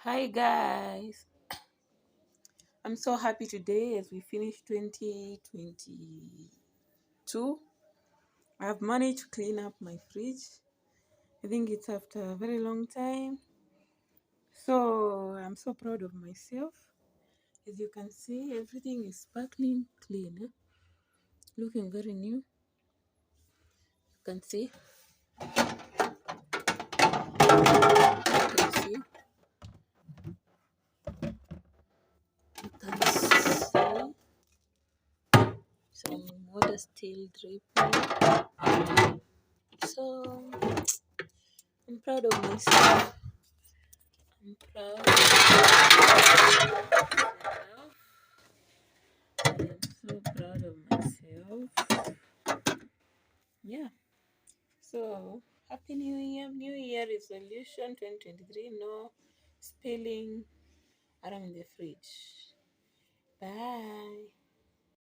Hi guys, I'm so happy today as we finish 2022. I've managed to clean up my fridge. I think it's after a very long time. So I'm so proud of myself. As you can see, everything is sparkling clean, looking very new. You can see. You can see some water still dripping. So I'm proud of myself. I'm proud of myself. I'm so proud of myself. Yeah. So happy New Year! New Year resolution 2023. No spilling around the fridge. Bye.